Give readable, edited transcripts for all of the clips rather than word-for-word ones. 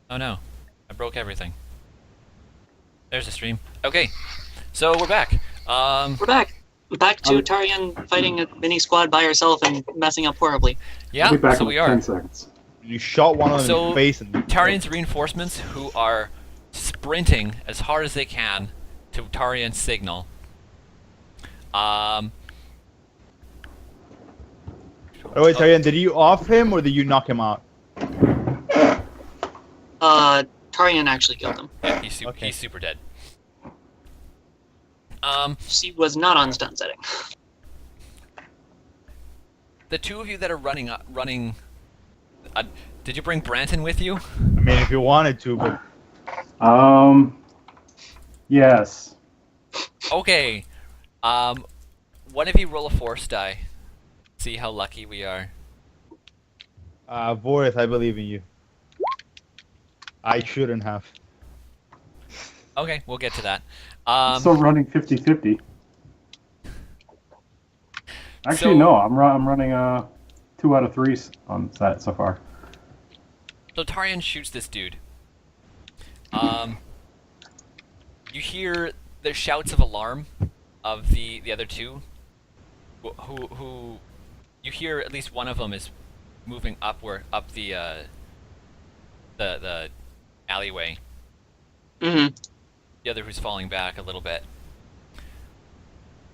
Oh no, I broke everything. There's the stream. Okay, so we're back. We're back. Back to Tarian fighting a mini squad by herself and messing up horribly. Yeah, I'll be back so in we like are. 10 seconds. You shot one of them in So the face and Tarian's reinforcements, who are sprinting as hard as they can to Tarian's signal. Oh wait, Tarian, did you off him or did you knock him out? Tarian actually killed him. Yeah, Okay. he's super dead. She was not on stun setting. The two of you that are running, did you bring Branton with you? I mean, if you wanted to, but Yes. Okay. One of you roll a force die. See how lucky we are. Vorith, I believe in you. I shouldn't have. Okay, we'll get to that. I'm still running 50-50. Actually, So- no. I'm running 2 out of 3 on that so far. So Tarian shoots this dude. You hear the shouts of alarm of the other two. Who you hear at least one of them is moving up the alleyway. Mm-hmm. The other who's falling back a little bit.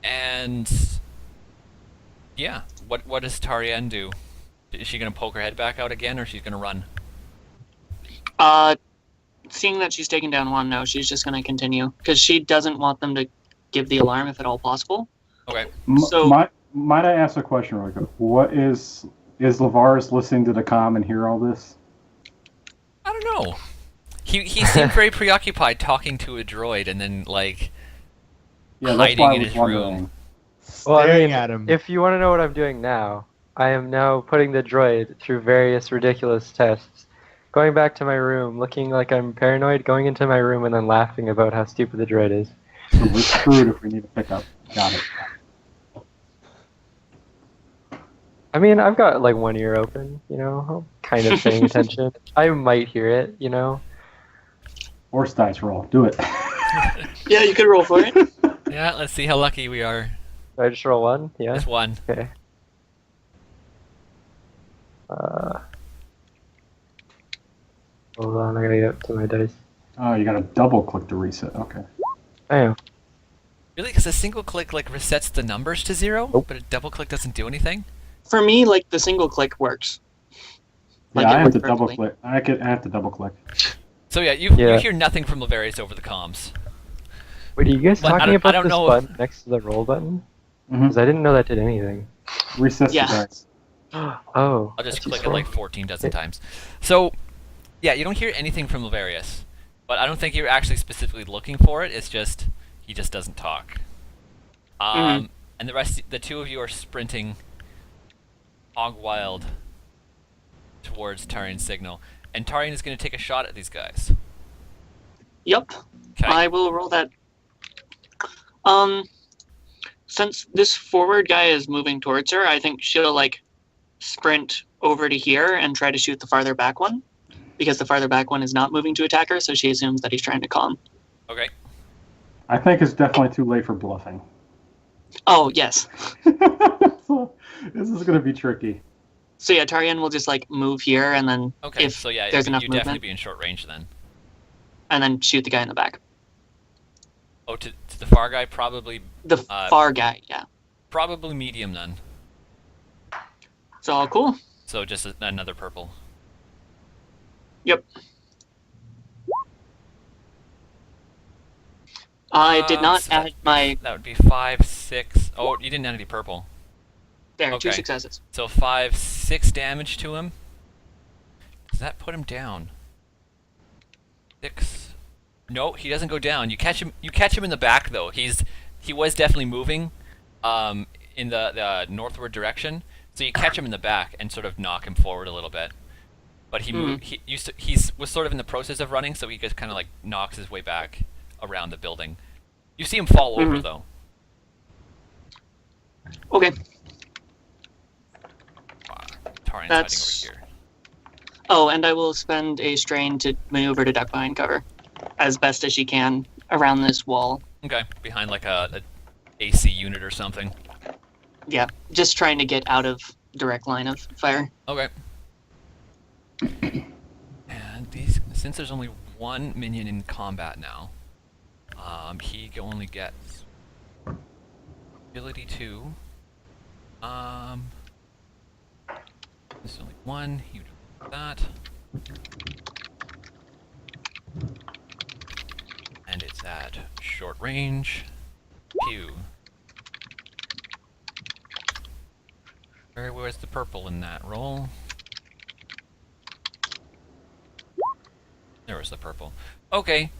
And yeah, what does Tarian do? Is she gonna poke her head back out again, or she's gonna run? Seeing that she's taken down one, no, she's just gonna continue because she doesn't want them to give the alarm if at all possible. Okay. So- Might I ask a question really quick? What is Lavaris listening to the comm and hear all this? I don't know. He seemed very preoccupied talking to a droid, and then like Yeah, that's hiding why I in was his wondering. room. Well, I Staring mean, at him. if you want to know what I'm doing now, I am now putting the droid through various ridiculous tests. Going back to my room, looking like I'm paranoid, going into my room and then laughing about how stupid the droid is. So we're screwed if we need to pick up. Got it. I mean, I've got like one ear open, you know, I'm kind of paying attention. I might hear it, you know. Horse dice roll. Do it. Yeah, you could roll for it. Yeah, let's see how lucky we are. Do I just roll one? Yeah. Just one. Okay. Hold on, I gotta get up to my dice. Oh, you got to double click to reset. Okay. I am. Really? Because a single click like resets the numbers to 0, Nope. but a double click doesn't do anything. For me, like the single click works. Like, Yeah, it I have works to double perfectly. click. I have to double click. So yeah, you Yeah. hear nothing from Laverius over the comms. Wait, are you guys But I talking don't- I about don't this know- button next to the roll button? Mhm. Because I didn't know that did anything. Resets Yeah. the dice. Oh. I'll just that's click it useful. like 14 dozen times. So yeah, you don't hear anything from Laverius, but I don't think you're actually specifically looking for it. It's just he just doesn't talk. And the two of you are sprinting hog wild towards Tarian's signal, and Tarian is going to take a shot at these guys. Yep. Okay. I will roll that. Since this forward guy is moving towards her, I think she'll like sprint over to here and try to shoot the farther back one, because the farther back one is not moving to attack her, so she assumes that he's trying to calm. Okay. I think it's definitely too late for bluffing. Oh yes. So, this is going to be tricky. So yeah, Tarian will just like move here and then Okay. if So yeah, there's you enough definitely movement, be in short range then. and then shoot the guy in the back. Oh, to the far guy, probably The far guy, yeah. probably medium then. It's all cool. So just another purple. Yep. I did not So add my That would be 5, 6. Oh, you didn't add any purple. there, 2 Okay. successes. So 5, 6 damage to him. Does that put him down? 6. No, he doesn't go down. You catch him. You catch him in the back though. He was definitely moving, in the northward direction. So you catch him in the back and sort of knock him forward a little bit. But he moved. Was sort of in the process of running, so he just kind of like knocks his way back around the building. You see him fall over though. Okay. Tarian's That's- hiding over here. Oh, and I will spend a strain to maneuver to duck behind cover as best as she can around this wall. Okay, behind like a AC unit or something. Yeah, just trying to get out of direct line of fire. Okay. And since there's only one minion in combat now, he only gets ability 2. There's only one. You do that. And it's at short range. Pew. Where's the purple in that roll? There was the purple. Okay.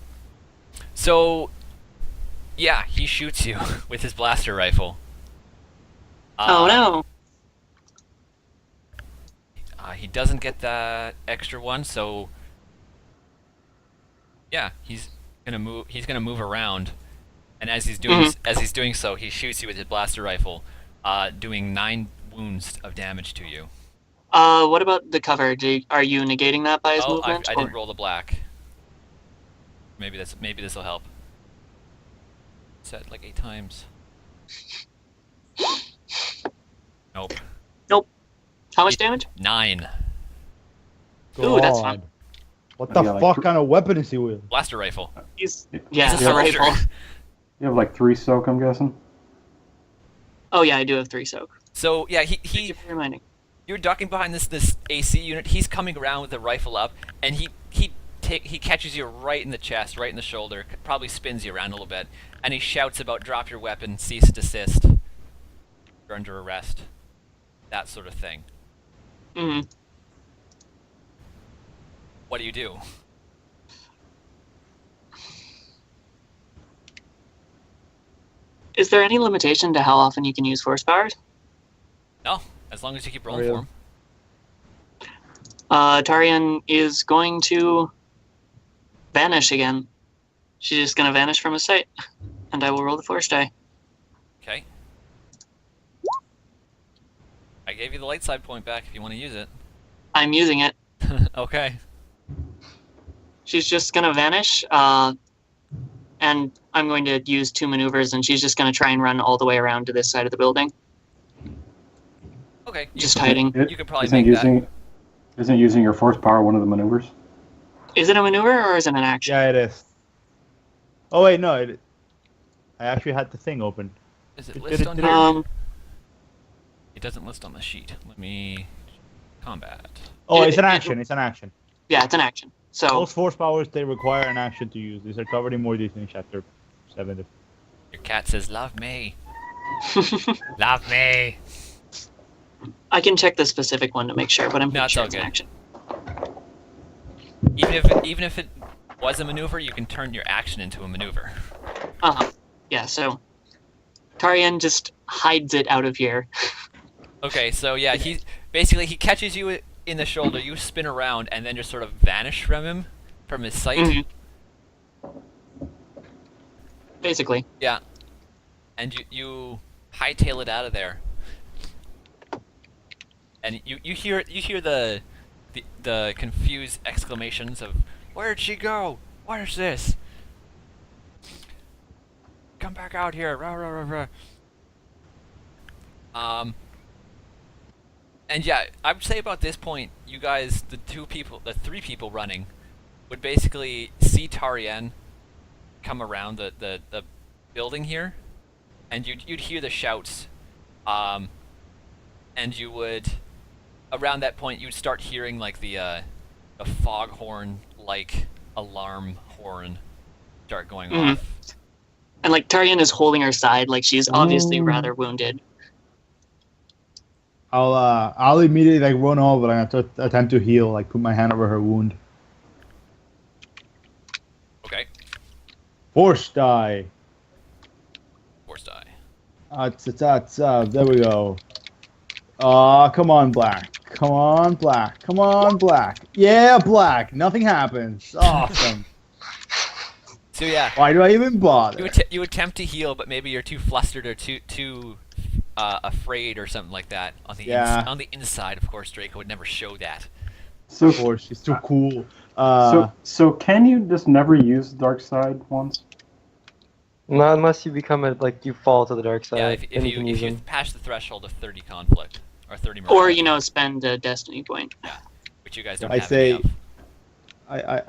So, yeah, he shoots you with his blaster rifle. Oh no! He doesn't get that extra one, so yeah, he's gonna move. He's gonna move around, and as he's doing so, he shoots you with his blaster rifle, doing 9 wounds of damage to you. What about the cover? Are you negating that by his Oh, movement? I didn't roll the black. Maybe this will help. Set like 8 times. Nope. How much damage? 9. Ooh, that's fun. God. What the Yeah, like fuck kind of weapon is he with? Blaster rifle. He's He's yeah, a the soldier. rifle. You have like 3 soak, I'm guessing. Oh yeah, I do have 3 soak. So yeah, Thank he you for reminding. you're ducking behind this AC unit. He's coming around with the rifle up, and he catches you right in the chest, right in the shoulder. Probably spins you around a little bit, and he shouts about drop your weapon, cease desist. You're under arrest. That sort of thing. Mm-hmm. What do you do? Is there any limitation to how often you can use force powers? No, as long as you keep rolling yeah. for him. Tarian is going to vanish again. She's just gonna vanish from his sight, and I will roll the force die. Okay. I gave you the light side point back if you want to use it. I'm using it. Okay. She's just gonna vanish, and I'm going to use 2 maneuvers, and she's just gonna try and run all the way around to this side of the building, Okay. just hiding. You could probably Isn't make that. Isn't using your force power one of the maneuvers? Is it a maneuver or is it an action? Yeah, it is. Oh wait, no. I actually had the thing open. Does it Did list it- on did here? Um, It doesn't list on the sheet. Let me combat. Oh, It- it's an it- action. It's an action. yeah, it's an action. So Most force powers they require an action to use. These are covered in more detail in chapter 7. Your cat says, "Love me, love me." I can check the specific one to make sure, but I'm No, pretty it's sure all it's an good. action. Even if it was a maneuver, you can turn your action into a maneuver. Yeah, so Tarian just hides it out of here. Okay, so yeah, he catches you in the shoulder. You spin around and then just sort of vanish from his sight. Mhm. Basically. Yeah, and you hightail it out of there. And you hear the confused exclamations of, "Where'd she go? What is this? Come back out here!" Rah, rah, rah, rah. And yeah, I would say about this point, you guys, the 3 people running, would basically see Tarian come around the building here, and you'd hear the shouts, and you would, around that point, you'd start hearing like the foghorn like alarm horn start going Mhm. off. And like Tarian is holding her side, like she's obviously Ooh. rather wounded. I'll immediately like run over and attempt to heal, like put my hand over her wound. Okay, Force die. force die. There we go. Come on, black. Come on, black. Come on, black. Yeah, black. Nothing happens. Awesome. So yeah, Why do I even bother? you attempt to heal, but maybe you're too flustered or too afraid or something like that on the Yeah. on the inside. Of course, Draco would never show that. So, Of course, she's too cool. so can you just never use dark side ones? Not unless you become you fall to the dark side. Yeah, if then you can use if you them. pass the threshold of 30 conflict or 30 Or morality, spend a destiny point. which you guys don't I have say- any of.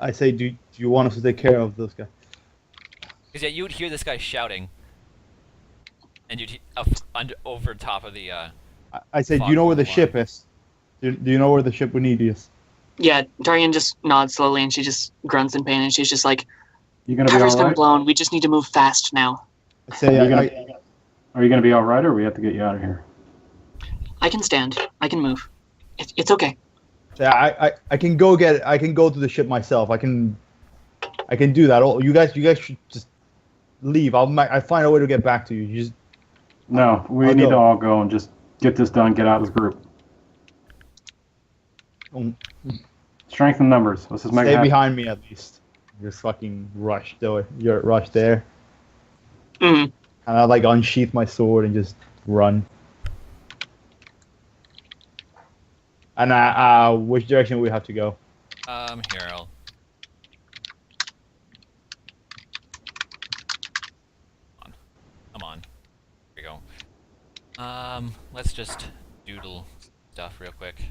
I say, do you want us to take care of this guy? Because yeah, you would hear this guy shouting, and you'd over top of the. I say, do Fuck you know where the one. ship is? Do you know where the ship we need is? Yeah, Darian just nods slowly and she just grunts in pain and she's just like, You gonna be cover's all been right? blown. We just need to move fast now. I say, Are you gonna be all right, or we have to get you out of here? I can stand. I can move. It's okay. I can go get it. I can go to the ship myself. I can do that. Oh, you guys should just leave. I find a way to get back to you. You just No, we I'll need go. to all go and just get this done. Get out of this group. Strength in numbers. Let's just make it stay happen. behind me at least. Just fucking rush there. You're rush there, Mm. and I unsheath my sword and just run. And which direction we have to go? Here I'll. Come on. Here we go. Let's just doodle stuff real quick.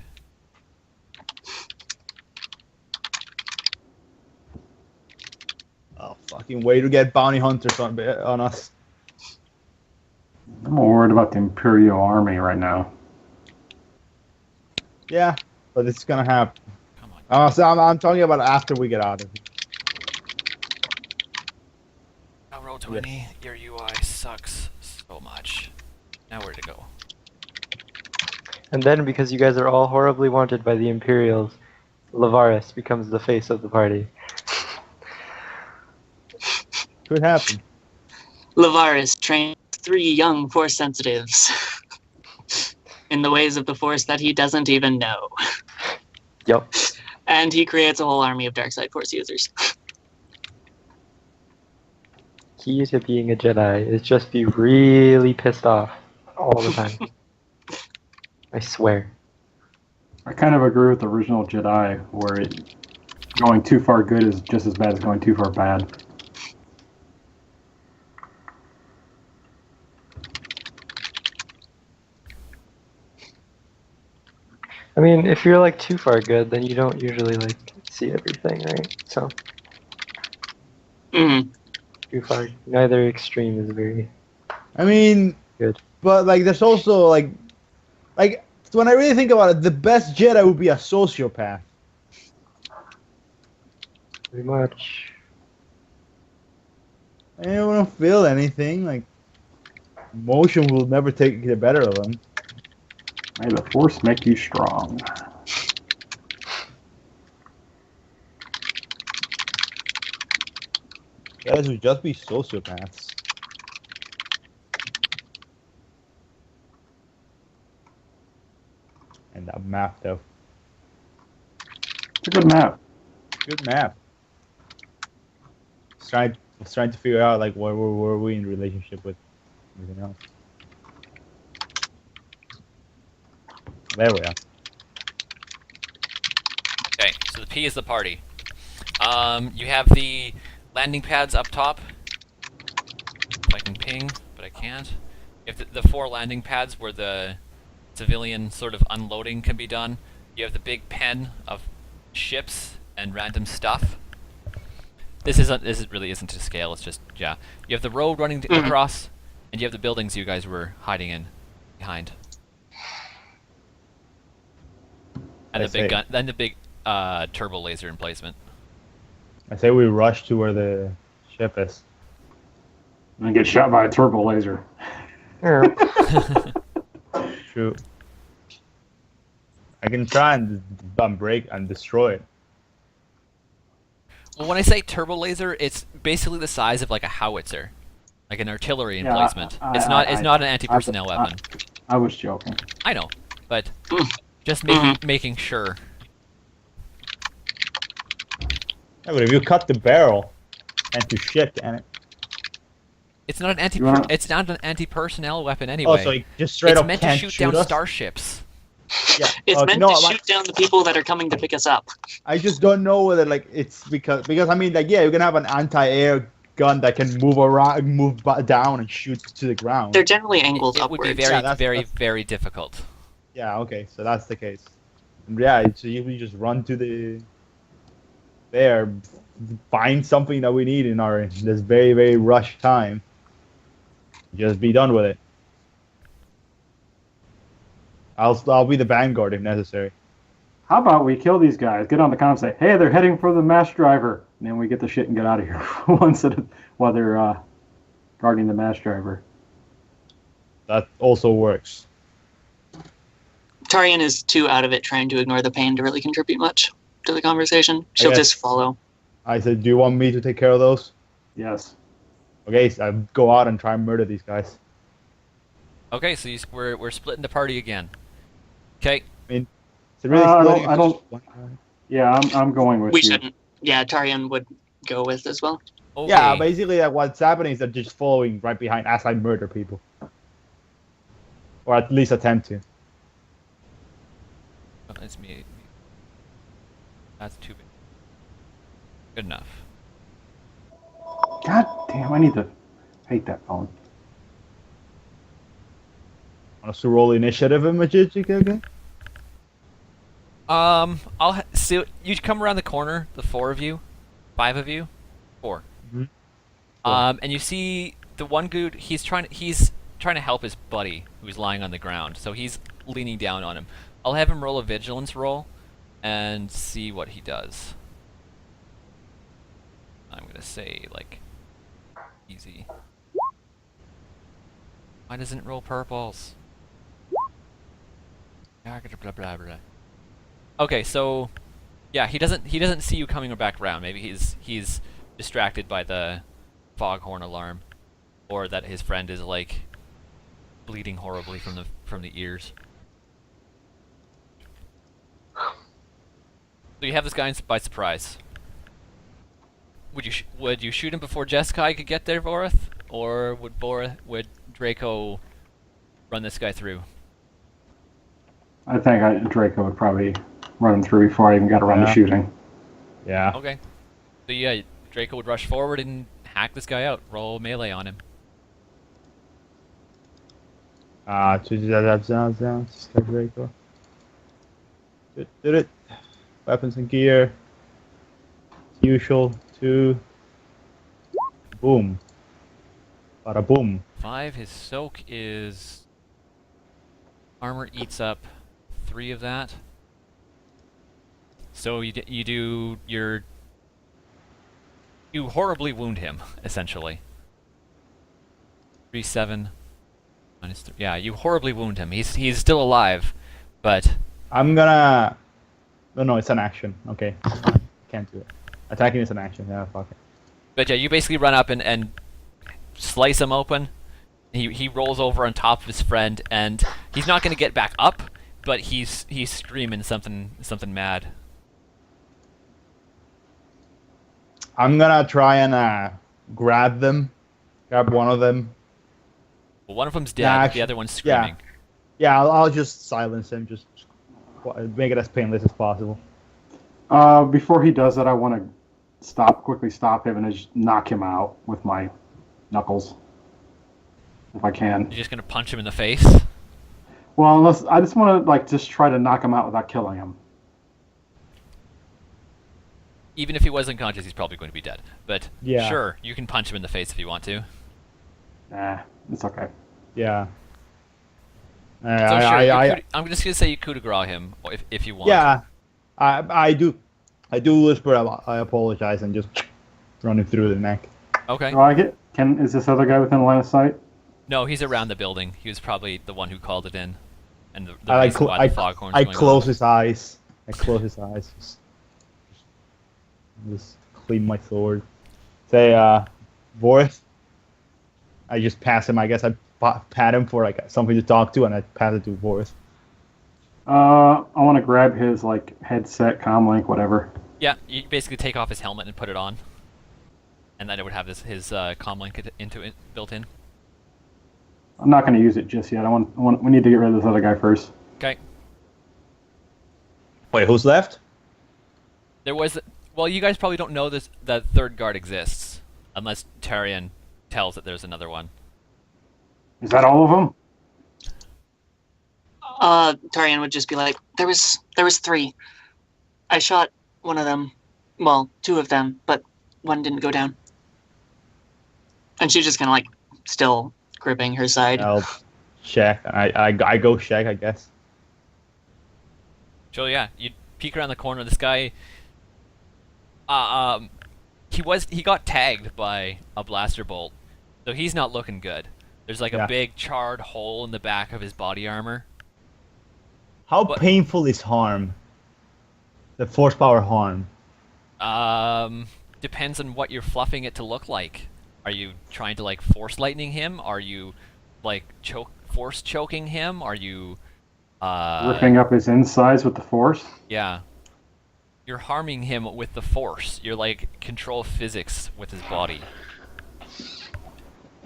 Oh, fucking way to get bounty hunters on us. I'm more worried about the Imperial Army right now. Yeah, but it's gonna happen. Come on. I'm talking about after we get out of here. Oh, roll 20. Your UI sucks so much. Now where to go? And then, because you guys are all horribly wanted by the Imperials, Lavaris becomes the face of the party. Could happen. Lavaris trains 3 young Force sensitives in the ways of the Force that he doesn't even know. Yup. And he creates a whole army of Darkside Force users. Key to being a Jedi is just be really pissed off all the time. I swear. I kind of agree with the original Jedi, where going too far good is just as bad as going too far bad. I mean, if you're too far good, then you don't usually see everything, right? So Mm. too far, neither extreme is very. I mean, Good. But there's also when I really think about it, the best Jedi would be a sociopath. Pretty much. I don't feel anything. Emotion will never take the better of them. May the Force make you strong. Guys would just be sociopaths. And that map, though. It's a good map. Good map. Was trying to figure out where were we in relationship with everything else. There we are. Okay, so the P is the party. You have the landing pads up top. If I can ping, but I can't. You have the 4 landing pads where the civilian sort of unloading can be done. You have the big pen of ships and random stuff. This really isn't to scale. It's just yeah. You have the road running across, and you have the buildings you guys were hiding in behind. And I the big see. gun, then the big turbo laser emplacement. I say we rush to where the ship is. And get shot by a turbo laser. Shoot. I can try and break and destroy it. Well, when I say turbo laser, it's basically the size of like a howitzer, like an artillery Yeah, emplacement. I- it's I- not an anti-personnel weapon. I was joking. I know, but just Mhm. making sure. Yeah, but if you cut the barrel and to shit and it. It's not an You wanna- It's not an anti-personnel weapon anyway. Oh, so you just straight it's up meant to can't shoot shoot down us? starships. Yeah. It's meant no, to shoot down the people that are coming to pick us up. I just don't know whether like it's because I mean like yeah, you can have an anti-air gun that can move around, down and shoot to the ground. They're generally angled It would upwards. be very, Yeah, that's- very, that's- very difficult. Yeah. Okay. So that's the case. Yeah. So you just run to the there, find something that we need in this very very rush time. Just be done with it. I'll be the vanguard if necessary. How about we kill these guys? Get on the comm and say, hey, they're heading for the mass driver. And then we get the shit and get out of here while they're guarding the mass driver. That also works. Tarian is too out of it trying to ignore the pain to really contribute much to the conversation. She'll guess- just follow. I said, do you want me to take care of those? Yes. Okay, so I go out and try and murder these guys. Okay, so we're splitting the party again. Okay. Is it really I splitting don't- if it's just one guy? Yeah, I'm going with We you. shouldn't. Yeah, Tarian would go with as well. Okay. Yeah, basically like, what's happening is they're just following right behind as I murder people. Or at least attempt to. Oh, it's me. That's too big. Good enough. God damn, I hate that phone. Want us to roll initiative images again? So you come around the corner, the 4 of you, 5 of you, 4. Mhm. And you see the one dude. He's trying to help his buddy who's lying on the ground. So he's leaning down on him. I'll have him roll a vigilance roll, and see what he does. I'm gonna say like easy. Why doesn't it roll purples? Blah, blah, blah. Okay, so yeah, he doesn't see you coming back around. Maybe he's distracted by the foghorn alarm, or that his friend is like bleeding horribly from the ears. So you have this guy by surprise. Would you shoot him before Jeskai could get there, Vorith, or would Draco run this guy through? I think Draco would probably run him through before I even got around to Yeah. shooting. Yeah. Okay. So yeah, Draco would rush forward and hack this guy out. Roll melee on him. Draco. Did it. Weapons and gear. As usual. 2. Boom. Bada boom. 5. His soak is armor eats up 3 of that. So you horribly wound him essentially. 3, 7 minus 3. Yeah, you horribly wound him. He's still alive, but I'm gonna. No, it's an action. Okay. Can't do it. Attacking is an action. Yeah, fuck it. yeah, you basically run up and slice him open. He rolls over on top of his friend, and he's not going to get back up, but he's screaming something mad. I'm gonna try and grab one of them. Well, one of them's dead, Nah, but the other one's screaming. Yeah, I'll just silence him. Just make it as painless as possible. Before he does that, I want to quickly stop him and just knock him out with my knuckles, if I can. You're just going to punch him in the face. Well, I just want to just try to knock him out without killing him. Even if he was unconscious, he's probably going to be dead. But Yeah. sure, you can punch him in the face if you want to. Nah, it's okay. Yeah. So sure, I I'm just going to say you coup de grace him if you want. yeah. I do whisper. I apologize and just run him through the neck. Okay. Do I get? Is this other guy within line of sight? No, he's around the building. He was probably the one who called it in. And the I reason why the foghorn's going close on. his eyes. I close his eyes. Just clean my sword. Say, Boris. I just pass him. I guess I pat him for something to talk to, and I pass it to Boris. I want to grab his headset, comlink, whatever. Yeah, you basically take off his helmet and put it on. And then it would have his comlink built in. I'm not going to use it just yet. We need to get rid of this other guy first. Okay. Wait, who's left? There was. Well, you guys probably don't know this. That third guard exists, unless Tarion tells that there's another one. Is that all of them? Tarian would just be like, there was 3. I shot one of them. Well, 2 of them, but one didn't go down. And she's just kind of like still gripping her side. I'll check. I go check, I guess. So yeah, you peek around the corner. This guy. He got tagged by a blaster bolt, so he's not looking good. There's like Yeah. a big charred hole in the back of his body armor. How What- painful is harm? The force power harm. Depends on what you're fluffing it to look like. Are you trying to like force lightning him? Are you like force choking him? Are you Ripping up his insides with the force? yeah. You're harming him with the force. You're like control physics with his body.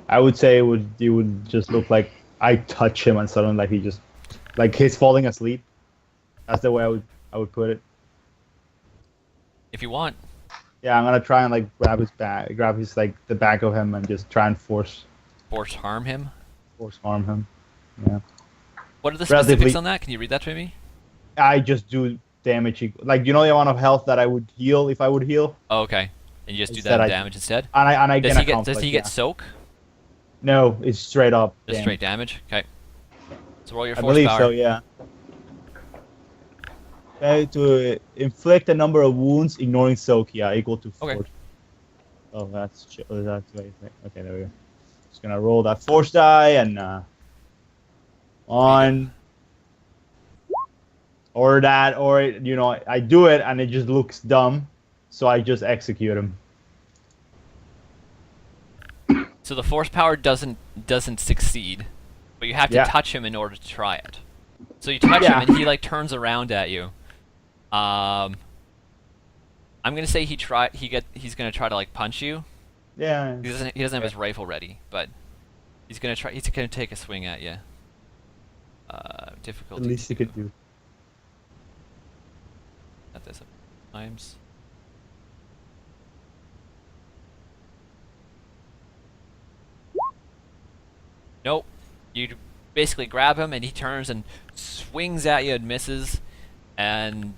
I would say it would just look like I touch him and suddenly like he just like he's falling asleep. That's the way I would put it. If you want. Yeah, I'm gonna try and like grab his like the back of him and just try and force Harm him. harm him. Yeah. What are the Relatively- specifics on that? Can you read that to me? I just do damage like you know the amount of health that I would heal if I would heal, Oh, okay. And you just do Instead that I- damage instead? and I Does get he a get conflict, does he get yeah. soak? No, it's straight up. Just damage. straight damage? Okay. So roll your I force believe power. so. Yeah. Okay, to inflict a number of wounds, ignoring soak. Yeah, equal to 4. Okay. Oh, that's okay. There we go. Just gonna roll that force die and on. Or that, or you know, I do it and it just looks dumb, so I just execute him. So the force power doesn't succeed, but you have to Yeah. touch him in order to try it. So you touch Yeah. him and he like turns around at you. I'm gonna say he's gonna try to like punch you. Yeah. He doesn't have his rifle ready, but he's gonna take a swing at you. At Difficulty least you could do. at this times. Nope. You basically grab him and he turns and swings at you and misses, and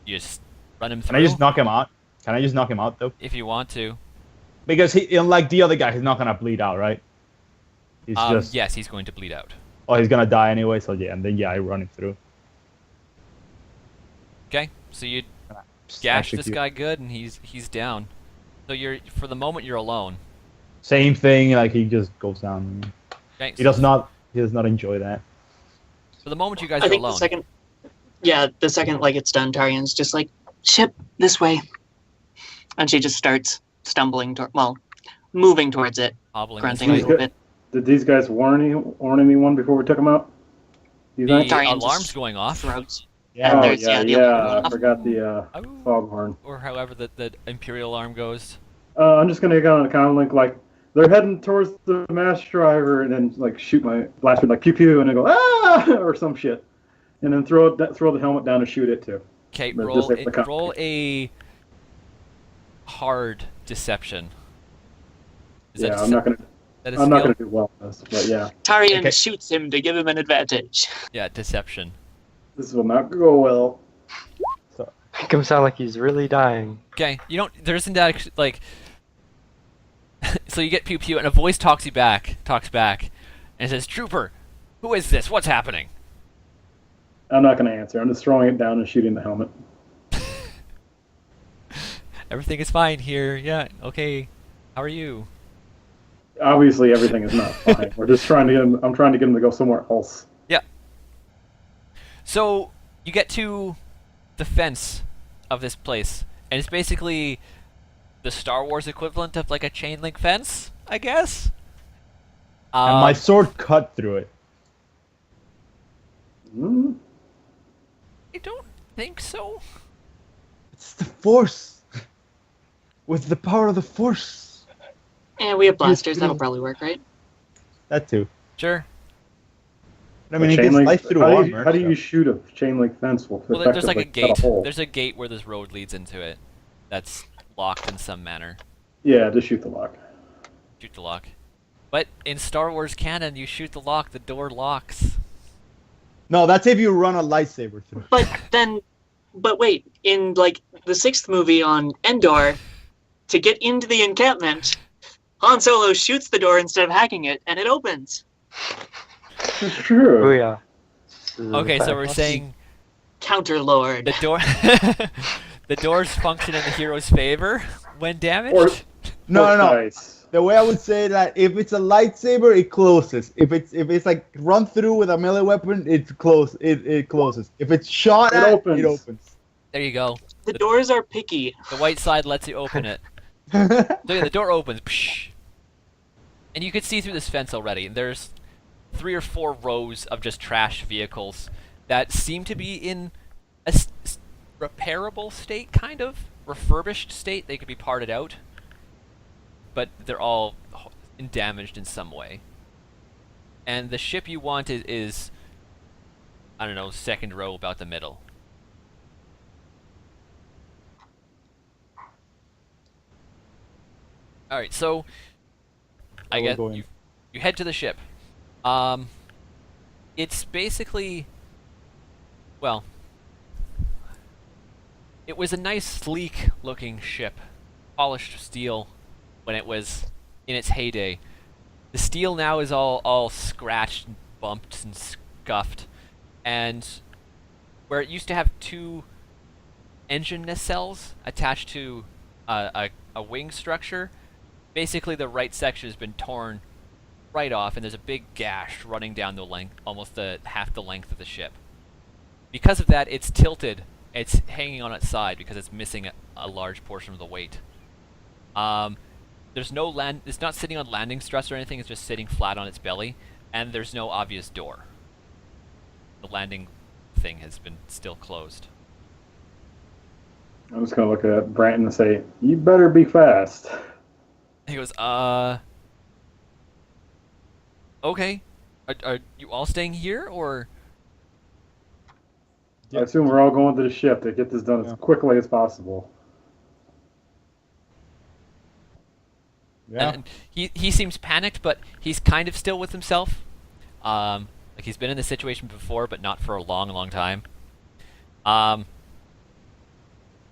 you just run him Can through I just knock him out? Can I just knock him out though? if you want to. Because he, unlike the other guy, he's not gonna bleed out, right? He's just Yes, he's going to bleed out. oh, he's gonna die anyway. So yeah, and then I run him through. Okay, so you Just gash this execute. guy good, and he's down. So for the moment you're alone. Same thing, like he just goes down. Okay, He does not enjoy that. For the moment you guys I are think alone. the second like it's done, Tarian's just like, Ship, this way. And she just starts stumbling moving towards it, Hobbling grunting a this way. little bit. Did these guys warn anyone before we took them out? These The guys? Tarian alarm's just going off, Throats. Yeah. Oh, there's- yeah, the alarm I off. forgot the Ow. foghorn. or however the Imperial alarm goes. I'm just gonna go on a comm link like they're heading towards the mass driver, and then like shoot my blaster like pew pew, and then go ah or some shit, and then throw the helmet down and shoot it too. Okay, But roll this is the co- roll a hard deception. Is that Yeah, I'm not gonna that a I'm not skill? gonna do well at this, but yeah, Tarian Okay. shoots him to give him an advantage. Yeah, deception. this will not go well. Make him sound like he's really dying. Okay, there isn't that like. So you get pew pew, and a voice talks back, and says, "Trooper, who is this? What's happening?" I'm not gonna answer. I'm just throwing it down and shooting the helmet. Everything is fine here. Yeah, okay. How are you? Obviously, everything is not fine. We're just trying to get him. I'm trying to get him to go somewhere else. So you get to the fence of this place, and it's basically the Star Wars equivalent of like a chain link fence, I guess. And my sword cut through it. Hmm? I don't think so. It's the force. With the power of the force. Yeah, we have blasters. you That'll know. probably work, right? That too. Sure. I mean, it chain can link. slice through How armor. do you so- shoot a chain link fence? Will Well, there's like a effectively cut gate. hole? There's a gate where this road leads into it. That's locked in some manner. Yeah, just shoot the lock. Shoot the lock. But in Star Wars canon, you shoot the lock, the door locks. No, that's if you run a lightsaber through. But wait, in like the 6th movie on Endor, to get into the encampment, Han Solo shoots the door instead of hacking it, and it opens. It's true. Booyah. Okay, so we're saying Counterlord. the door, the doors function in the hero's favor when damaged. Or No. Nice. The way I would say that if it's a lightsaber, it closes. If it's like run through with a melee weapon, it's close. It closes. If it's shot It at, opens. it opens. There you go. The doors are picky. The white side lets you open it. So yeah, the door opens, psh, and you can see through this fence already. There's 3 or 4 rows of just trash vehicles that seem to be in a repairable state, kind of refurbished state. They could be parted out, but they're all damaged in some way. And the ship you want is I don't know, 2nd row, about the middle. All right, so I Where we're guess going. you head to the ship. It's basically, well, it was a nice, sleek-looking ship, polished steel when it was in its heyday. The steel now is all scratched, and bumped, and scuffed, and where it used to have 2 engine nacelles attached to a wing structure. Basically, the right section has been torn right off, and there's a big gash running down the length, almost half the length of the ship. Because of that, it's tilted. It's hanging on its side because it's missing a large portion of the weight. There's no land. It's not sitting on landing struts or anything. It's just sitting flat on its belly, and there's no obvious door. The landing thing has been still closed. I'm just gonna look at Branton and say, "You better be fast." He goes, okay. Are you all staying here, or? I assume we're all going to the ship to get this done Yeah. as quickly as possible. Yeah. And he seems panicked, but he's kind of still with himself. Like he's been in this situation before, but not for a long, long time. And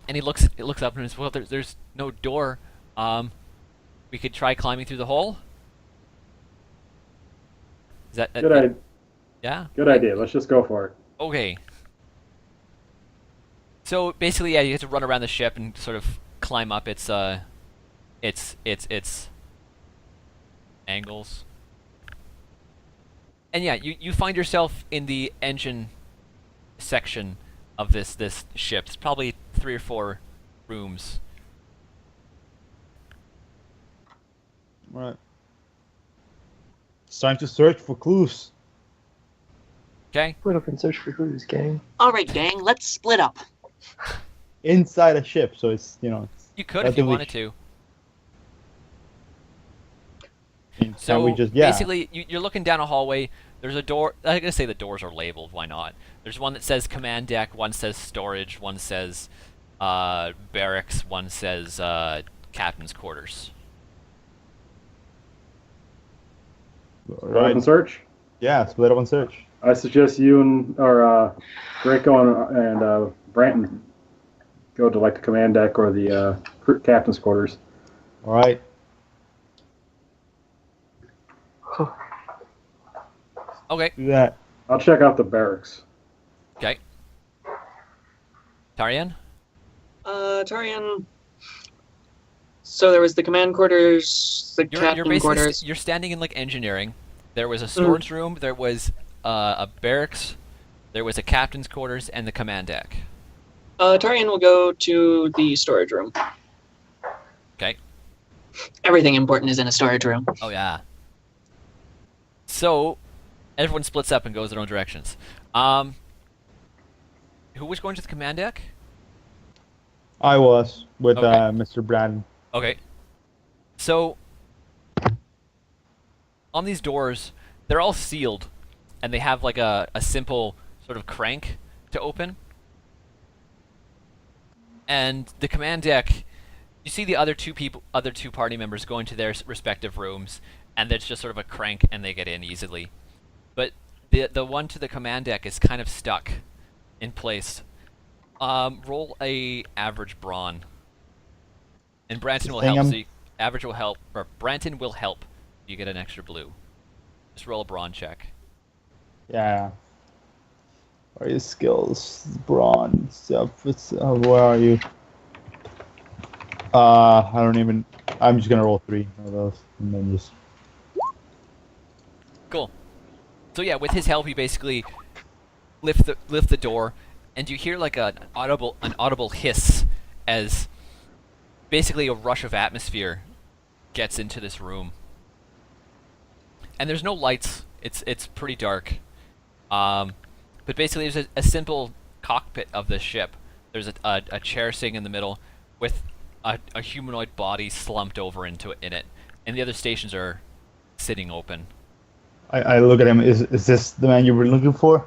he looks up and says, "Well, there's no door. We could try climbing through the hole." Is that Good idea. yeah? Good idea. Let's just go for it. Okay. So basically, yeah, you have to run around the ship and sort of climb up its angles. And yeah, you find yourself in the engine section of this ship. It's probably 3 or 4 rooms. Right. It's time to search for clues. Okay. Split up and search for clues, gang. All right, gang, let's split up. Inside a ship, so it's, you know. You could if you wanted to. So we just, yeah. basically, you're looking down a hallway. There's a door. I'm gonna say the doors are labeled. Why not? There's one that says command deck. One says storage. One says barracks. One says captain's quarters. Split up and search. Yeah, split up and search. I suggest you and Draco and Branton go to like the command deck or the captain's quarters. All right. Okay. Do that. I'll check out the barracks. Okay. Tarian. Tarian. So there was the command quarters, the You're captain basically quarters. you're standing in like engineering. There was a storage room. There was a barracks. There was a captain's quarters and the command deck. Tarian will go to the storage room. Okay. Everything important is in a storage room. Oh yeah. So, everyone splits up and goes their own directions. Who was going to the command deck? I was with Okay. Mr. Brandon. Okay. So, on these doors, they're all sealed. and they have like a simple sort of crank to open. And the command deck, you see the other two party members go into their respective rooms, and it's just sort of a crank, and they get in easily. But the one to the command deck is kind of stuck in place. Roll a average brawn, and Branton will Thing help. I'm- So average will help, or Branton will help. You get an extra blue. Just roll a brawn check. Yeah. What are your skills? Brawn. Where are you? I don't even. I'm just gonna roll 3 of those, and then just. Cool. So yeah, with his help, you basically lift the door, and you hear like an audible hiss as basically a rush of atmosphere gets into this room. And there's no lights. It's pretty dark. But basically, there's a simple cockpit of this ship. There's a chair sitting in the middle with a humanoid body slumped over in it, and the other stations are sitting open. I look at him. Is this the man you were looking for?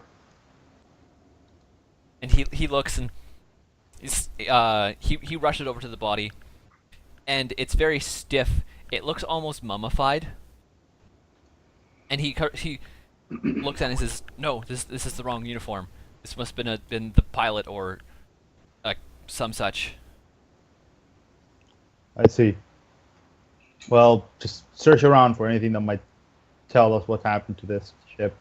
And he looks and he rushes over to the body, and it's very stiff. It looks almost mummified. And he looks at it and says, "No, this is the wrong uniform. This must have been the pilot or some such." I see. Well, just search around for anything that might tell us what happened to this ship.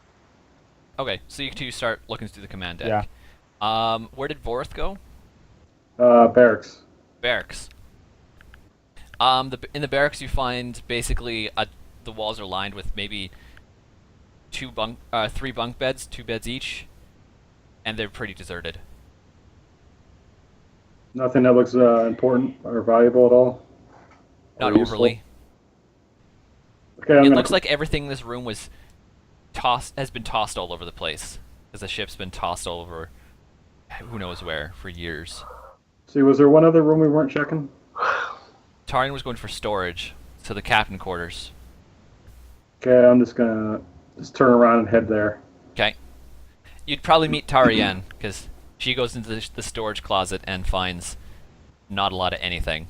Okay, so you two start looking through the command deck. Yeah. Where did Vorth go? Barracks. Barracks. In the barracks you find basically the walls are lined with maybe 3 bunk beds, 2 beds each, and they're pretty deserted. Nothing that looks important or valuable at all. Not Or useful? overly. Okay, I'm It gonna. looks like everything in this room has been tossed all over the place, because the ship's been tossed all over who knows where for years. See, was there one other room we weren't checking? Tarian was going for storage, so the captain quarters. Okay, I'm just gonna turn around and head there. Okay. You'd probably meet Tarian, because she goes into the storage closet and finds not a lot of anything.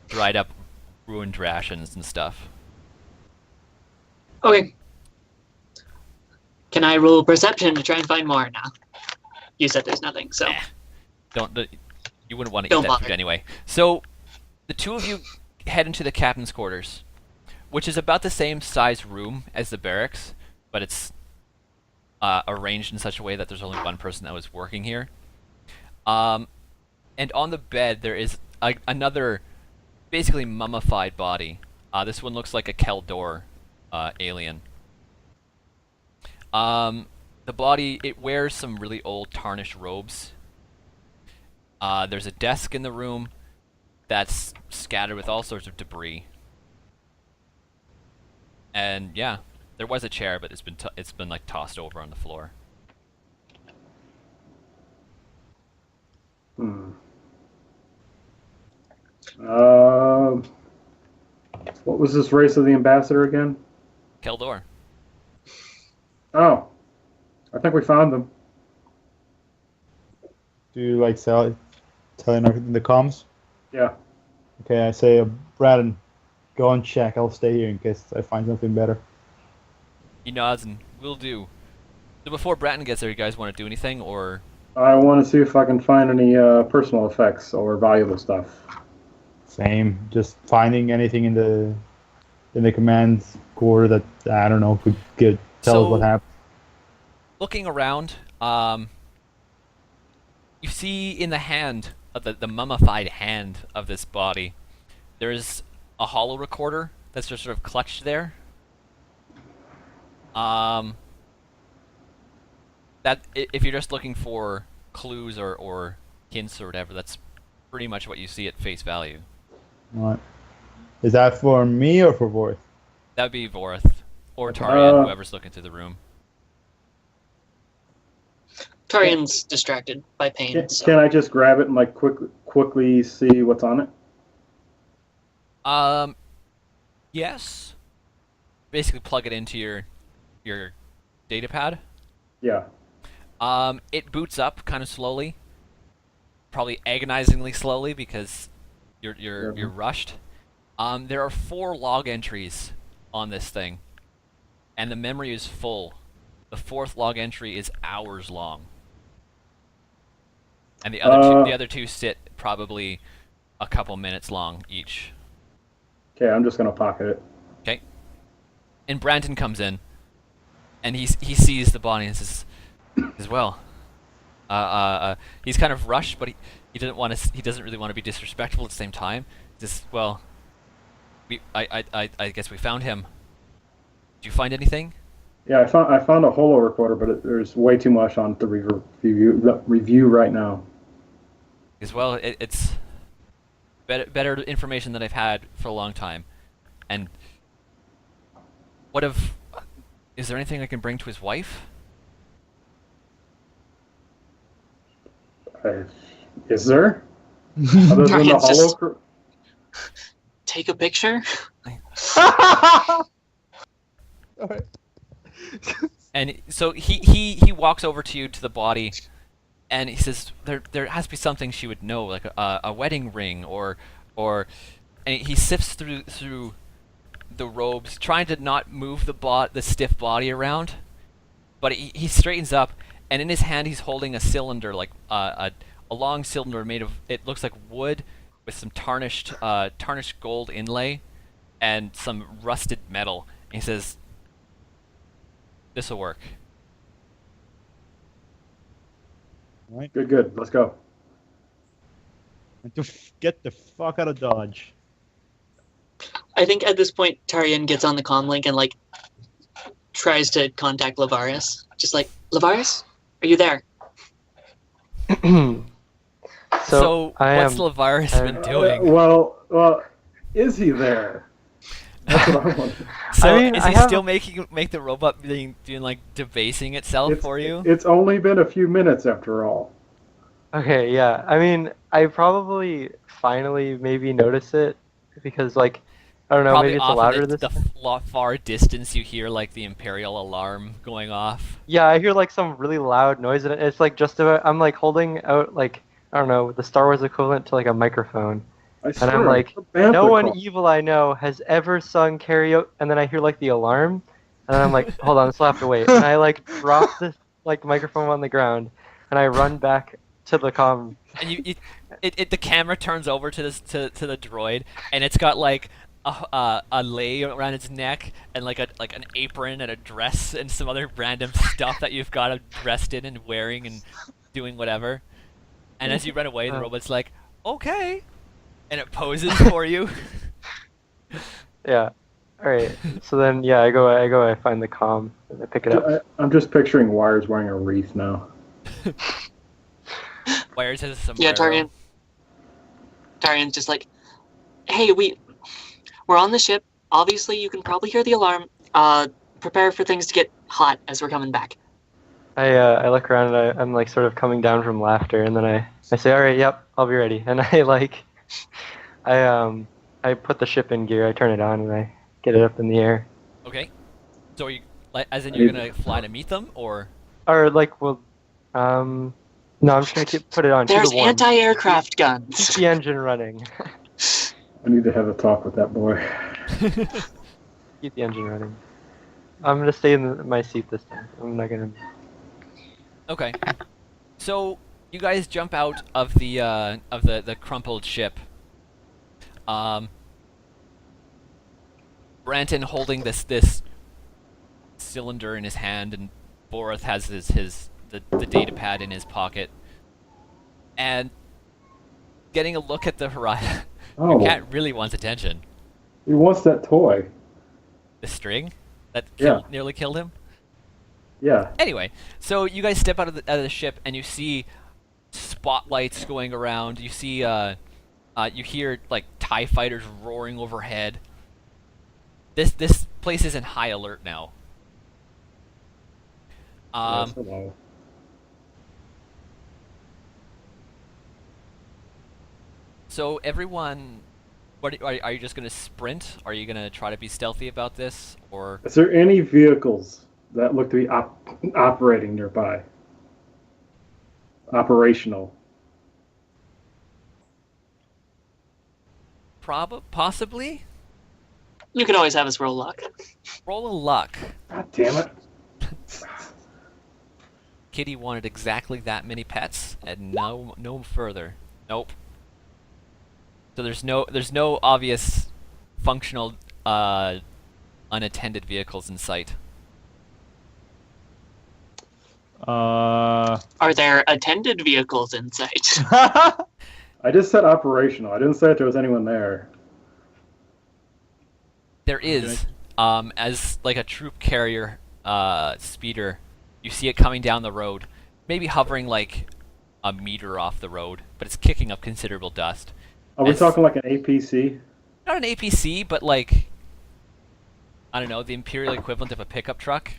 Dried up, ruined rations and stuff. Okay. Can I roll perception to try and find more now? You said there's nothing, so. You wouldn't want to eat Don't that bother. food anyway. So, the two of you head into the captain's quarters, which is about the same size room as the barracks, but it's arranged in such a way that there's only one person that was working here. And on the bed there is another, basically mummified body. This one looks like a Keldor alien. The body, it wears some really old tarnished robes. There's a desk in the room that's scattered with all sorts of debris. And yeah, there was a chair, but it's been like tossed over on the floor. What was this race of the ambassador again? Keldor. Oh, I think we found them. Do you like telling everything in the comms? Yeah. Okay, I say, Braden, go and check. I'll stay here in case I find something better. He nods and will do. So before Bratton gets there, you guys want to do anything, or I want to see if I can find any personal effects or valuable stuff. Same. Just finding anything in the command core that I don't know could tell us what happened. looking around, you see in the hand of the mummified hand of this body, there's a hollow recorder that's just sort of clutched there. That if you're just looking for clues or hints or whatever, that's pretty much what you see at face value. What? Is that for me or for Vorth? That would be Vorth or Tarian, whoever's looking through the room. Tarian's distracted by pain. Can, So. can I just grab it and like quickly see what's on it? Yes. Basically plug it into your data pad. Yeah. It boots up kind of slowly, probably agonizingly slowly because you're rushed. There are 4 log entries on this thing, and the memory is full. The 4th log entry is hours long, and the other two sit probably a couple minutes long each. Okay, I'm just gonna pocket it. Okay. And Brandon comes in, and he sees the body and says, as well. He's kind of rushed, but he doesn't really want to be disrespectful at the same time. Just well, I guess we found him. Did you find anything? Yeah, I found a holo recorder, but there's way too much on the review right now. As well, it's better information than I've had for a long time. And is there anything I can bring to his wife? Is there? Other than the Target's just- holo? Take a picture. Alright. And so he walks over to you to the body, and he says there has to be something she would know, like a wedding ring or and he sifts through the robes, trying to not move the stiff body around, but he straightens up, and in his hand he's holding a cylinder, like a long cylinder made of, it looks like wood with some tarnished gold inlay and some rusted metal. And he says, "This'll work." Right. Good. Let's go. And get the fuck out of Dodge. I think at this point Tarian gets on the comm link and like tries to contact Lavaris. Just like, Lavaris, are you there? So I what's am. Lavaris been doing? Well, is he there? That's what I want. So I mean, is I he have- still make the robot doing like debasing itself for you? It's only been a few minutes after all. Okay, yeah. I mean, I probably finally maybe notice it because, like, I don't know, Probably maybe it's off louder in this the far distance you hear like the Imperial alarm going off. Yeah, I hear like some really loud noise, and it's like just about. I'm like holding out like I don't know the Star Wars equivalent to like a microphone, I and swear, I'm like, it's a bantha no one call. evil I know has ever sung karaoke. And then I hear like the alarm, and I'm like, hold on, this will have to wait. And I like drop the like microphone on the ground, and I run back to the comm. And the camera turns over to the droid, and it's got like a lei around its neck and like an apron and a dress and some other random stuff that you've got dressed in and wearing and doing whatever. And as you run away, the robot's like, "Okay," and it poses for you. Yeah. All right. So then, yeah, I go. I find the comm and I pick it up. I'm just picturing Wires wearing a wreath now. Wires has a Yeah, sombrero. Tarian's just like, hey, we're on the ship. Obviously, you can probably hear the alarm. Prepare for things to get hot as we're coming back. I look around and I'm like sort of coming down from laughter, and then I say, all right, yep, I'll be ready. And I put the ship in gear. I turn it on and I get it up in the air. Okay. So are you like, as in you're gonna fly to meet them, or? Or like, well, no, I'm just gonna put it on. There's keep it warm. anti-aircraft guns. Keep the engine running. I need to have a talk with that boy. Keep the engine running. I'm gonna stay in my seat this time. I'm not gonna. Okay. So you guys jump out of the crumpled ship. Branton holding this cylinder in his hand, and Borath has the data pad in his pocket, and getting a look at the horizon. Oh, Your cat really wants attention. he wants that toy. The string that Yeah. nearly killed him. Yeah. Anyway, so you guys step out of the ship and you see spotlights going around. You see, you hear like TIE fighters roaring overhead. This place is in high alert now. Yes, hello. So everyone, are you just gonna sprint? Are you gonna try to be stealthy about this, or Is there any vehicles that look to be operating nearby. Operational. Possibly. You can always have us roll luck. Roll a luck. God damn it. Kitty wanted exactly that many pets, and no further. Nope. So there's no obvious functional unattended vehicles in sight. Are there attended vehicles in sight? I just said operational. I didn't say if there was anyone there. There is, as like a troop carrier speeder, you see it coming down the road, maybe hovering like a meter off the road, but it's kicking up considerable dust. Are we It's- talking like an APC? Not an APC, but like, I don't know, the Imperial equivalent of a pickup truck.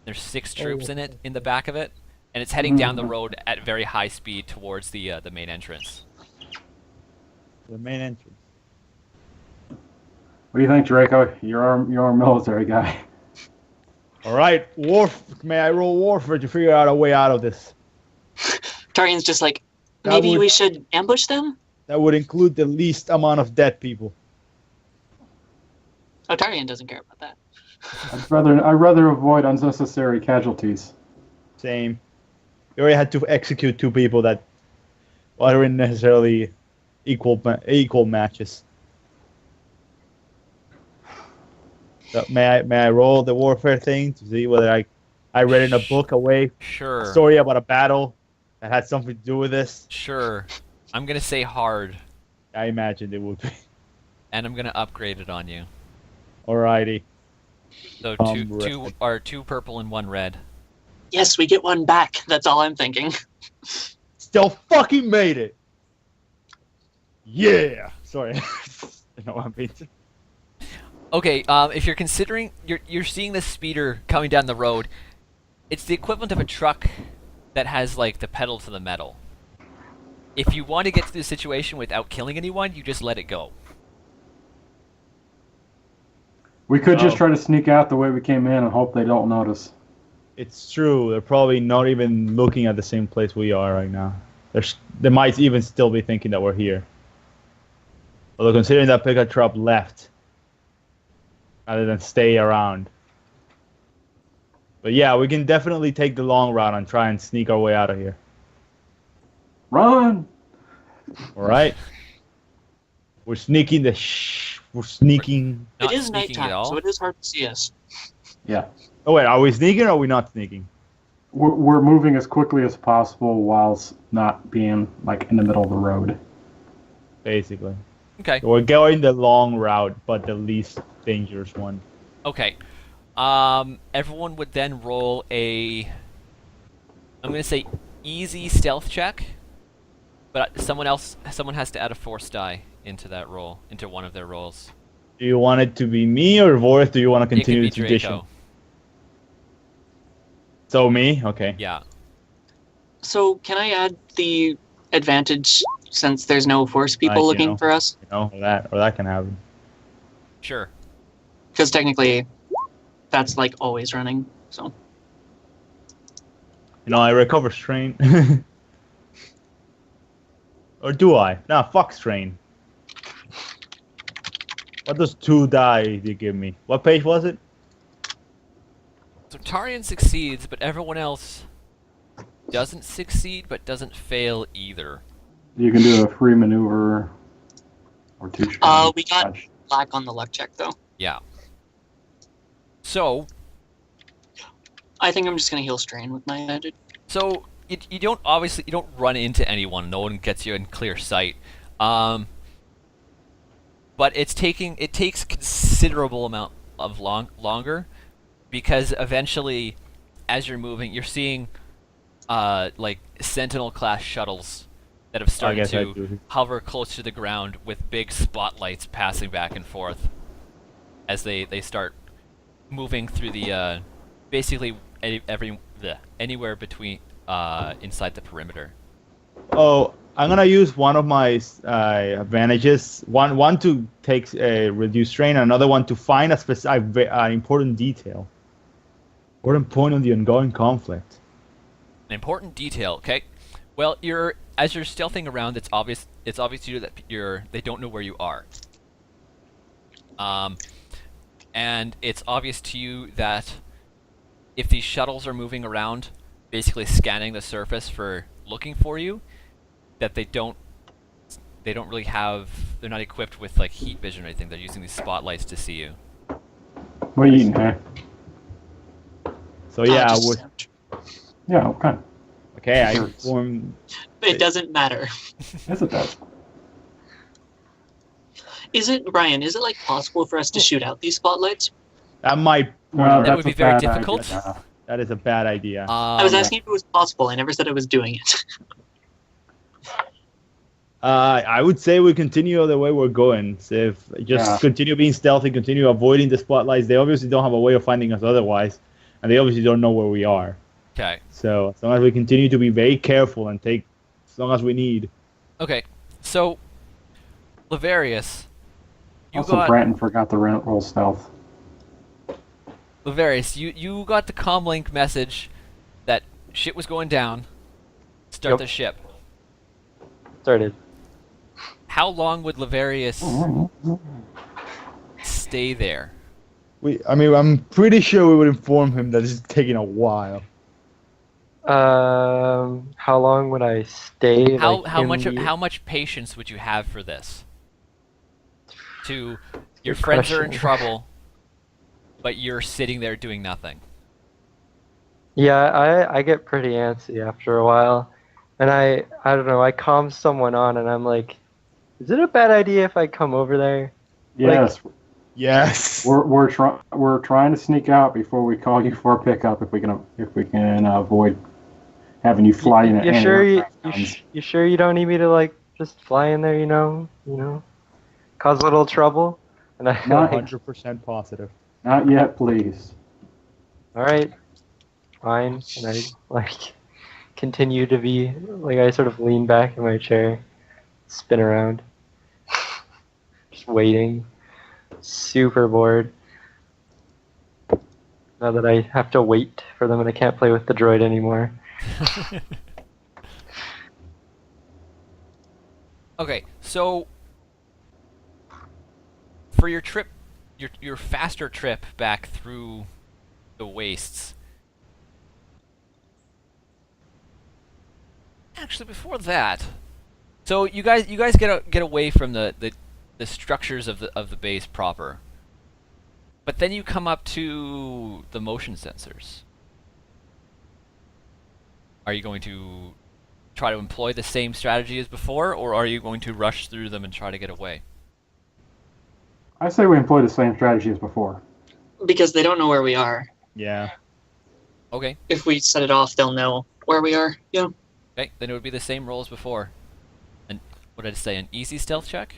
There's 6 troops in it, in the back of it, and it's heading down the road at very high speed towards the main entrance. The main entrance. What do you think, Draco? You're our military guy. All right, may I roll warfare to figure out a way out of this? Tarian's just like, That maybe would- we should ambush them? That would include the least amount of dead people. Oh, Tarian doesn't care about that. I'd rather avoid unnecessary casualties. Same. We already had to execute 2 people that weren't necessarily equal matches. So may I roll the warfare thing to see whether I read in a book a Sure. story about a battle that had something to do with this? Sure. I'm gonna say hard, I imagined it would be. and I'm gonna upgrade it on you. Alrighty. So Red. two purple and 1 red. Yes, we get one back. That's all I'm thinking. Still fucking made it. Yeah. Sorry. No, I'm being. Okay, if you're considering you're seeing this speeder coming down the road, it's the equivalent of a truck that has like the pedal to the metal. If you want to get to the situation without killing anyone, you just let it go. We could just Oh. try to sneak out the way we came in and hope they don't notice. It's true. They're probably not even looking at the same place we are right now. They might even still be thinking that we're here. Although considering that pickup truck left, rather than stay around. But yeah, we can definitely take the long route and try and sneak our way out of here. Run! All right. We're sneaking We're sneaking. Not it is sneaking at nighttime, all. so it is hard to see us. Yeah. Oh wait, are we sneaking or are we not sneaking? We're moving as quickly as possible whilst not being like in the middle of the road. Basically. Okay. So we're going the long route, but the least dangerous one. Okay. Everyone would then roll a. I'm gonna say easy stealth check, but someone has to add a force die into that roll, into one of their rolls. Do you want it to be me or Vorth? Do you want to It could continue be the tradition? Draco. So me? Okay. Yeah. So can I add the advantage since there's no force people you looking know. for us? You know, or that can happen. Sure. Because technically, that's like always running. So You know, I recover strain. Or do I? Nah, fuck strain. What does 2 die they give me? What page was it? So Tarian succeeds, but everyone else doesn't succeed, but doesn't fail either. You can do a free maneuver or 2 we got black on the luck check though. Yeah. So I think I'm just gonna heal strain with my advantage. So you don't run into anyone. No one gets you in clear sight. But it takes considerable amount of longer because eventually, as you're moving, you're seeing like Sentinel class shuttles that have started guess I to do. hover close to the ground with big spotlights passing back and forth as they start moving through the basically anywhere between inside the perimeter. Oh, I'm gonna use one of my advantages. One to take reduce strain, another one to find an important detail. Important point of the ongoing conflict. An important detail. Okay. Well, as you're stealthing around, it's obvious. It's obvious to you that they don't know where you are. And it's obvious to you that if these shuttles are moving around, basically scanning the surface for looking for you, that they don't really have. They're not equipped with like heat vision or anything. They're using these spotlights to see you. What are you eating, hey? So yeah, just would, sandwich. Yeah, okay. okay, I Sure. inform. It doesn't matter. Yes, it does. Is it, Ryan, is it like possible for us to shoot out these spotlights? That might. That that's would a be very bad difficult. idea. That is a bad idea. I was asking if it was possible. I never said I was doing it. I would say we continue the way we're going. So if just continue being stealthy, continue avoiding the spotlights. They obviously don't have a way of finding us otherwise, and they obviously don't know where we are. Okay. So as long as we continue to be very careful and take as long as we need. Okay. So, Lavarius, you Also, got Bratton forgot the roll stealth. Lavarius. You got the comlink message that shit was going down. Start Yep. the ship. Started. How long would Lavarius stay there? I'm pretty sure we would inform him that it's taking a while. How long would I stay? How like, in much the- how much patience would you have for this? Your Good friends are in question. trouble, but you're sitting there doing nothing. Yeah, I get pretty antsy after a while, and I don't know. I calm someone on, and I'm like, is it a bad idea if I come over there? Yes, Yes. we're trying to sneak out before we call you for a pickup if we can avoid having you fly in. You sure you sure you don't need me to like just fly in there? You know, cause a little trouble. And I Not- 100% positive. Not yet, please. all right, fine. And I like continue to be like I sort of lean back in my chair, spin around, just waiting. Super bored. Now that I have to wait for them and I can't play with the droid anymore. Okay, so for your trip, your faster trip back through the wastes. Actually, before that, so you guys get away from the structures of the base proper, but then you come up to the motion sensors. Are you going to try to employ the same strategy as before, or are you going to rush through them and try to get away? I say we employ the same strategy as before. Because they don't know where we are. Yeah. Okay. If we set it off, they'll know where we are. Yeah. Okay, then it would be the same roll as before. And what did I say? An easy stealth check?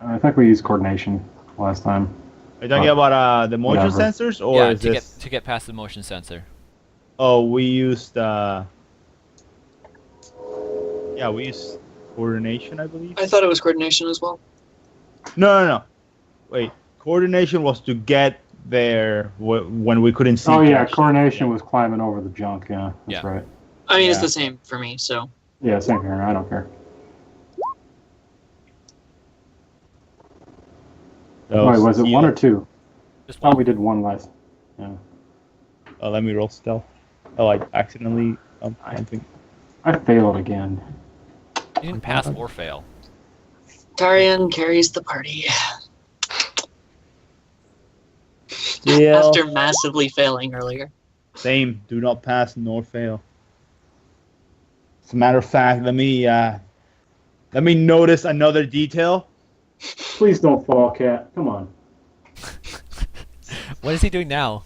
I think we used coordination last time. Are you talking about the motion whatever. sensors or Yeah, is to this? get past the motion sensor. Oh, we used. Yeah, we used coordination, I believe. I thought it was coordination as well. No. Wait, coordination was to get there when we couldn't see. Oh yeah, Josh. coordination was climbing over the junk. Yeah, that's Yeah. right. I mean, it's Yeah. the same for me, so. Yeah, same here. I don't care. So, Wait, was it stealth. one or two? Just Oh, one. we did one last. Yeah. Let me roll stealth. Oh, I accidentally something. I failed again. You didn't pass or fail. Tarian carries the party. Stealth. After massively failing earlier. Same. Do not pass nor fail. As a matter of fact, let me notice another detail. Please don't fall, Cat. Come on. What is he doing now?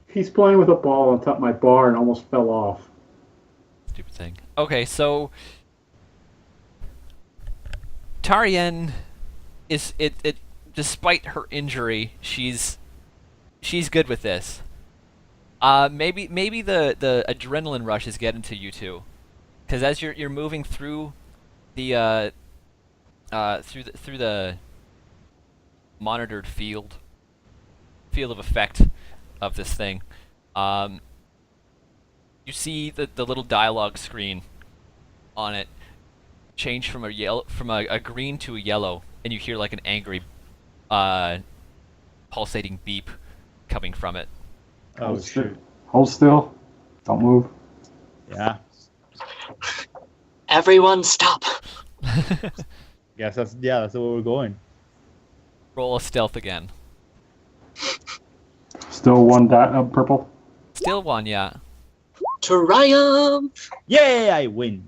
He's playing with a ball on top of my bar and almost fell off. Stupid thing. Okay, so Tarian is it despite her injury, she's good with this. Maybe the adrenaline rush is getting to you two, because as you're moving through the through the monitored field of effect of this thing, You see the little dialogue screen on it change from a green to a yellow, and you hear like an angry, pulsating beep coming from it. Oh Hold still. shoot. Hold still. Don't move. Yeah. Everyone stop. Guess that's where we're going. Roll a stealth again. Still one purple. Still one, yeah. Triumph. Yay! I win.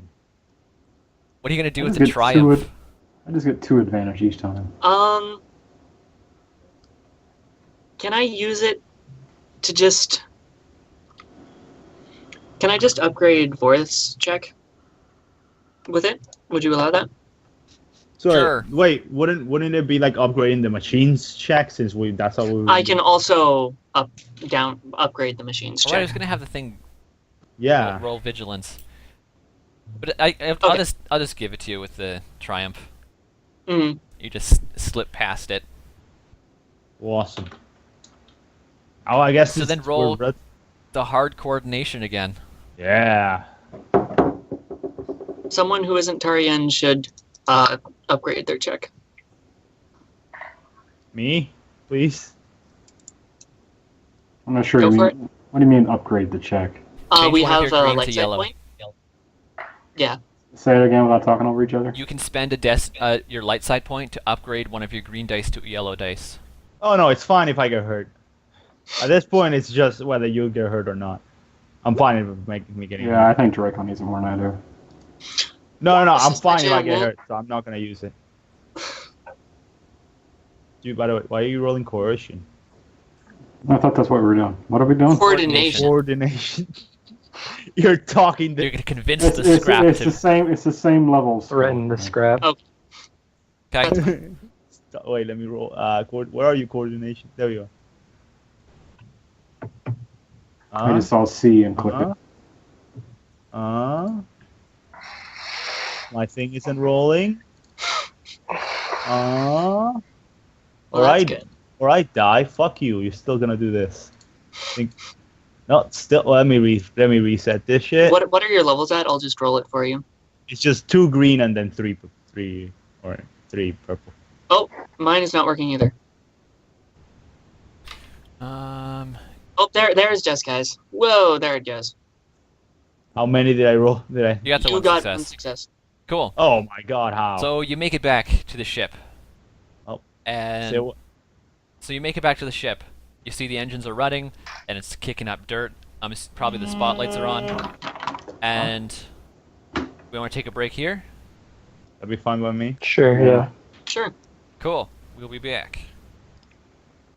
What are you gonna do I with just the get triumph? I just get 2 advantage each time. Can I use it to just? Can I just upgrade Vorth's check with it? Would you allow that? So Sure. wait, wouldn't it be like upgrading the machines check since that's how we? I can also upgrade the machines Alright, I was check. gonna have the thing Yeah. roll vigilance, but I'll Okay. just give it to you with the triumph. Mm. You just slip past it. Awesome. Oh, I guess. So it's- then roll- we're red- The hard coordination again. Yeah. Someone who isn't Tarian should upgrade their check. Me, please. I'm not sure. Go for What do you mean upgrade the check? Change We one of have your a green light to side yellow. point. Yeah. Say it again without talking over each other. You can spend your light side point to upgrade one of your green dice to a yellow dice. Oh no, it's fine if I get hurt. At this point, it's just whether you get hurt or not. I'm fine if making me getting Yeah, I hurt. think Draco needs it more than I do. No, This I'm is fine if I legit, get man. hurt, so I'm not gonna use it. Dude, by the way, why are you rolling coercion? I thought that's what we were doing. What are we doing? Coordination. Coordination. You're talking You're to. gonna convince It's, the it's, scrap it's to. the same. It's the same levels. Threaten the scrap. Oh. Okay. Wait, let me roll. Where are you? Coordination. There we go. I just saw C and click it. My thing isn't rolling. Well, that's Alright. good. Alright, die. Fuck you. You're still gonna do this. No, still. Let me reset this shit. What are your levels at? I'll just roll it for you. It's just 2 green and then 3 purple. Mine is not working either. Oh, there's Jess, guys. Whoa, there it goes. How many did I roll? Did I? You got the You one got success. one success. Cool. Oh my god! How? So you make it back to the ship. Oh. And Say what? so you make it back to the ship. You see the engines are running, and it's kicking up dirt. Probably the spotlights are on. And we want to take a break here. That'd be fine by me. Sure, yeah. Sure. Cool. We'll be back.